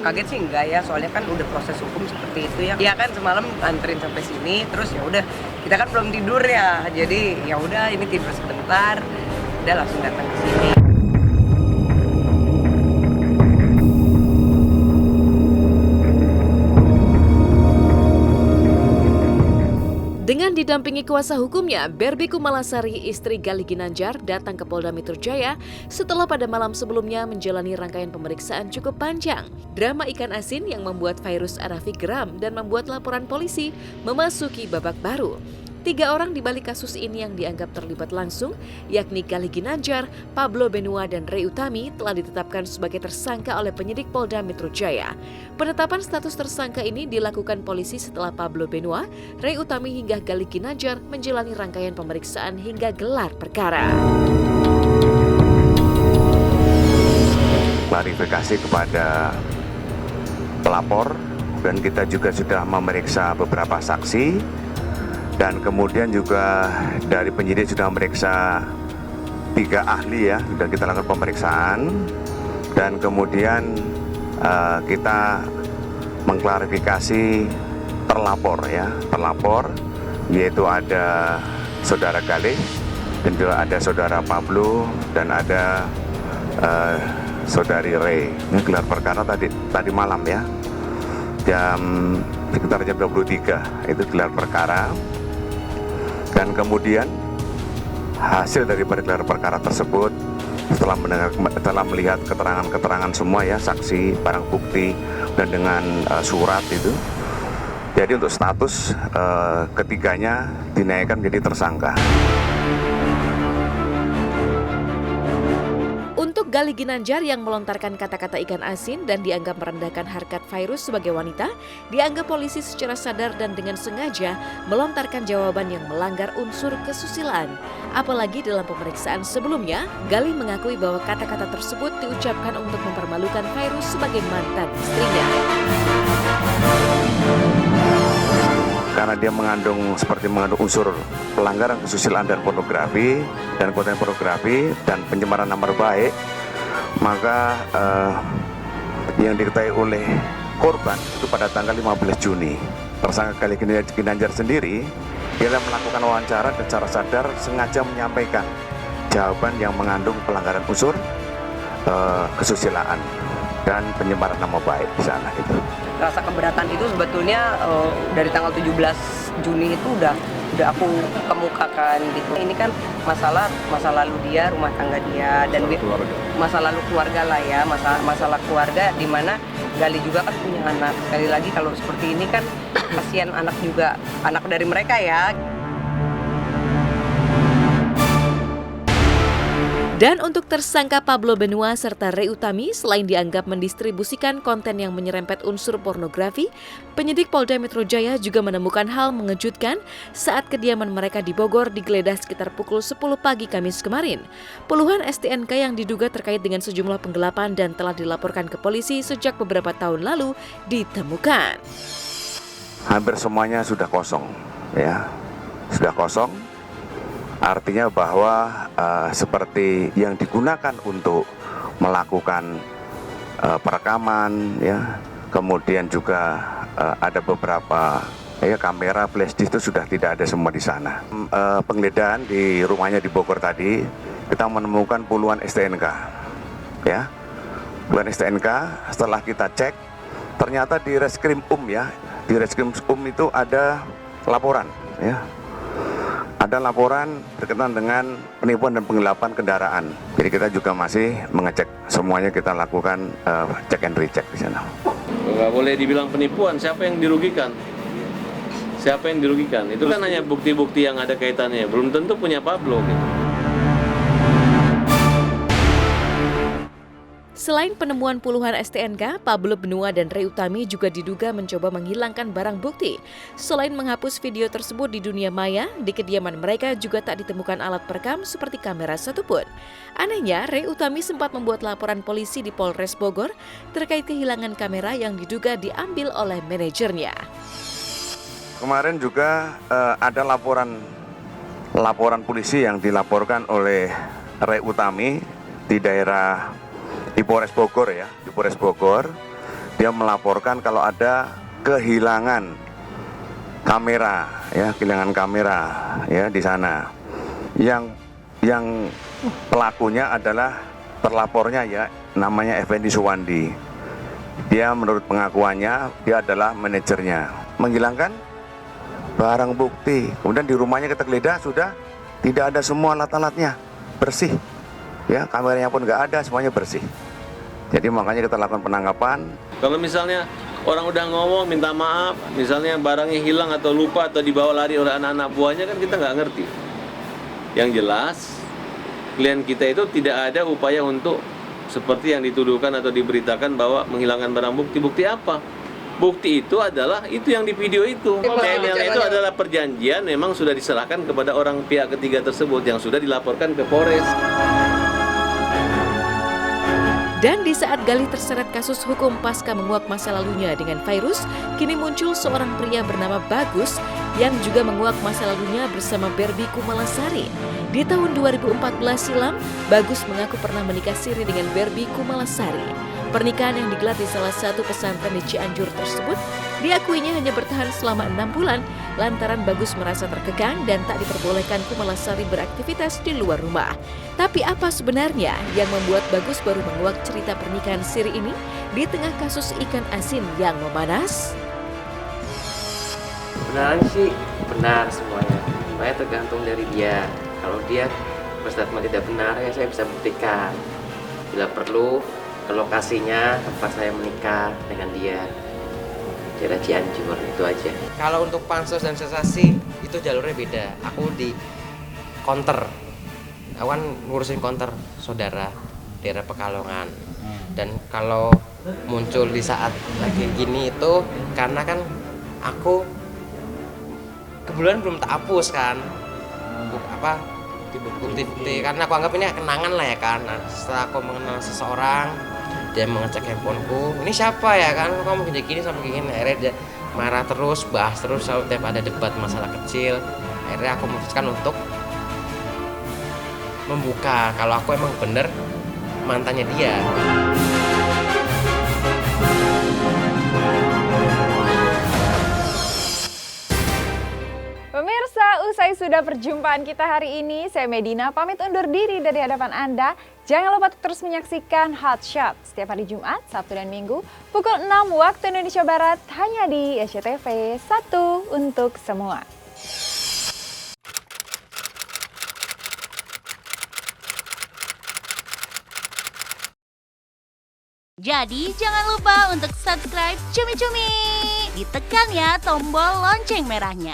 Kaget sih enggak ya, soalnya kan udah proses hukum seperti itu ya. Iya kan semalam anterin sampai sini, terus ya udah kita kan belum tidur ya, jadi ya udah ini tidur sebentar, udah langsung datang ke sini. Dengan didampingi kuasa hukumnya, Berbi Kumalasari, istri Gali Ginanjar, datang ke Polda Metro Jaya setelah pada malam sebelumnya menjalani rangkaian pemeriksaan cukup panjang. Drama ikan asin yang membuat Virus Arafi geram dan membuat laporan polisi memasuki babak baru. 3 orang di balik kasus ini yang dianggap terlibat langsung, yakni Gali Ginanjar, Pablo Benua, dan Rey Utami telah ditetapkan sebagai tersangka oleh penyidik Polda Metro Jaya. Penetapan status tersangka ini dilakukan polisi setelah Pablo Benua, Rey Utami hingga Gali Ginanjar menjalani rangkaian pemeriksaan hingga gelar perkara. Klarifikasi kepada pelapor dan kita juga sudah memeriksa beberapa saksi. Dan kemudian juga dari penyidik sudah memeriksa 3 ahli ya, sudah kita lakukan pemeriksaan. Dan kemudian kita mengklarifikasi terlapor ya, terlapor yaitu ada saudara Galih dan juga ada saudara Pablo dan ada saudari Rey. Ini gelar perkara tadi malam ya, sekitar jam 23 itu gelar perkara. Dan kemudian hasil dari gelar perkara tersebut setelah melihat keterangan semua ya, saksi, barang bukti dan dengan surat itu, jadi untuk status ketiganya dinaikkan menjadi tersangka. Untuk Gali Ginanjar yang melontarkan kata-kata ikan asin dan dianggap merendahkan harkat Virus sebagai wanita, dianggap polisi secara sadar dan dengan sengaja melontarkan jawaban yang melanggar unsur kesusilaan. Apalagi dalam pemeriksaan sebelumnya, Gali mengakui bahwa kata-kata tersebut diucapkan untuk mempermalukan Virus sebagai mantan istrinya. Karena dia mengandung unsur pelanggaran kesusilaan dan pornografi dan konten pornografi dan pencemaran nama baik, maka yang diketahui oleh korban itu pada tanggal 15 Juni tersangka Gali Ginanjar sendiri dia melakukan wawancara dan secara sadar sengaja menyampaikan jawaban yang mengandung pelanggaran unsur kesusilaan dan pencemaran nama baik di sana itu. Rasa keberatan itu sebetulnya dari tanggal 17 Juni itu udah aku kemukakan gitu. Ini kan masa lalu dia, rumah tangga dia, dan masa lalu keluarga lah ya, masalah keluarga di mana Gali juga kan punya anak. Sekali lagi kalau seperti ini kan kasihan anak juga, anak dari mereka ya. Dan untuk tersangka Pablo Benua serta Rey Utami, selain dianggap mendistribusikan konten yang menyerempet unsur pornografi, penyidik Polda Metro Jaya juga menemukan hal mengejutkan saat kediaman mereka di Bogor digeledah sekitar pukul 10 pagi Kamis kemarin. Puluhan STNK yang diduga terkait dengan sejumlah penggelapan dan telah dilaporkan ke polisi sejak beberapa tahun lalu ditemukan. Hampir semuanya sudah kosong, ya, sudah kosong. Artinya bahwa seperti yang digunakan untuk melakukan perekaman, ya, kemudian juga ada beberapa kamera flash disk itu sudah tidak ada semua di sana. Penggeledahan di rumahnya di Bogor tadi, kita menemukan puluhan STNK, ya, puluhan STNK. Setelah kita cek, ternyata di Reskrim ya, di Reskrim itu ada laporan, ya. Ada laporan berkaitan dengan penipuan dan penggelapan kendaraan. Jadi kita juga masih mengecek semuanya, kita lakukan cek and recheck di sana. Nggak boleh dibilang penipuan, siapa yang dirugikan? Siapa yang dirugikan? Itu kan hanya bukti-bukti yang ada kaitannya, belum tentu punya Pablo gitu. Selain penemuan puluhan STNK, Pablo Benua dan Rey Utami juga diduga mencoba menghilangkan barang bukti. Selain menghapus video tersebut di dunia maya, di kediaman mereka juga tak ditemukan alat perekam seperti kamera satupun. Anehnya, Rey Utami sempat membuat laporan polisi di Polres Bogor terkait kehilangan kamera yang diduga diambil oleh manajernya. Kemarin juga ada laporan polisi yang dilaporkan oleh Rey Utami di Polres Bogor ya, di Polres Bogor. dia melaporkan kalau ada kehilangan kamera, ya, kehilangan kamera, ya, di sana. Yang pelakunya adalah terlapornya, ya, namanya Effendi Suwandi. Dia menurut pengakuannya dia adalah manajernya. Menghilangkan barang bukti. Kemudian di rumahnya kita geledah, sudah tidak ada semua alat-alatnya, bersih. Ya, kameranya pun nggak ada, semuanya bersih. Jadi makanya kita lakukan penangkapan. Kalau misalnya orang udah ngomong minta maaf, misalnya barangnya hilang atau lupa atau dibawa lari oleh anak-anak buahnya, kan kita nggak ngerti. Yang jelas, klien kita itu tidak ada upaya untuk seperti yang dituduhkan atau diberitakan bahwa menghilangkan barang bukti. Bukti apa? Bukti itu adalah itu yang di video itu. PNL itu adalah perjanjian memang sudah diserahkan kepada orang pihak ketiga tersebut yang sudah dilaporkan ke Polres. Dan di saat Galih terseret kasus hukum pasca menguak masa lalunya dengan virus, kini muncul seorang pria bernama Bagus yang juga menguak masa lalunya bersama Berbi Kumalasari. Di tahun 2014 silam, Bagus mengaku pernah menikah siri dengan Berbi Kumalasari. Pernikahan yang digelar di salah satu pesantren di Cianjur tersebut diakuinya hanya bertahan selama 6 bulan lantaran Bagus merasa terkekang dan tak diperbolehkan Kumalasari beraktivitas di luar rumah. Tapi apa sebenarnya yang membuat Bagus baru menguak cerita pernikahan siri ini di tengah kasus ikan asin yang memanas? Sebenarnya sih benar semuanya, saya tergantung dari dia. Kalau dia berstatement tidak benar, ya saya bisa buktikan. Bila perlu, ke lokasinya tempat saya menikah dengan dia, daerah Cianjur, itu aja. Kalau untuk pansos dan sensasi itu jalurnya beda. Aku di counter, aku kan ngurusin counter saudara daerah Pekalongan. Dan kalau muncul di saat lagi gini itu karena kan aku kebetulan belum tak hapus kan bukti-bukti, karena aku anggap ini kenangan lah ya kan. Nah, setelah aku mengenal seseorang, dia mengecek handphoneku, ini siapa ya kan, kamu gini sampai gini. Akhirnya dia marah terus, bahas terus, selalu tiap ada debat masalah kecil. Akhirnya aku memutuskan untuk membuka kalau aku emang bener mantannya dia. Pemirsa, usai sudah perjumpaan kita hari ini, saya Medina pamit undur diri dari hadapan Anda. Jangan lupa terus menyaksikan Hot Shot setiap hari Jumat, Sabtu, dan Minggu pukul 6 waktu Indonesia Barat hanya di SCTV, satu untuk semua. Jadi jangan lupa untuk subscribe Cumi Cumi. Ditekan ya tombol lonceng merahnya.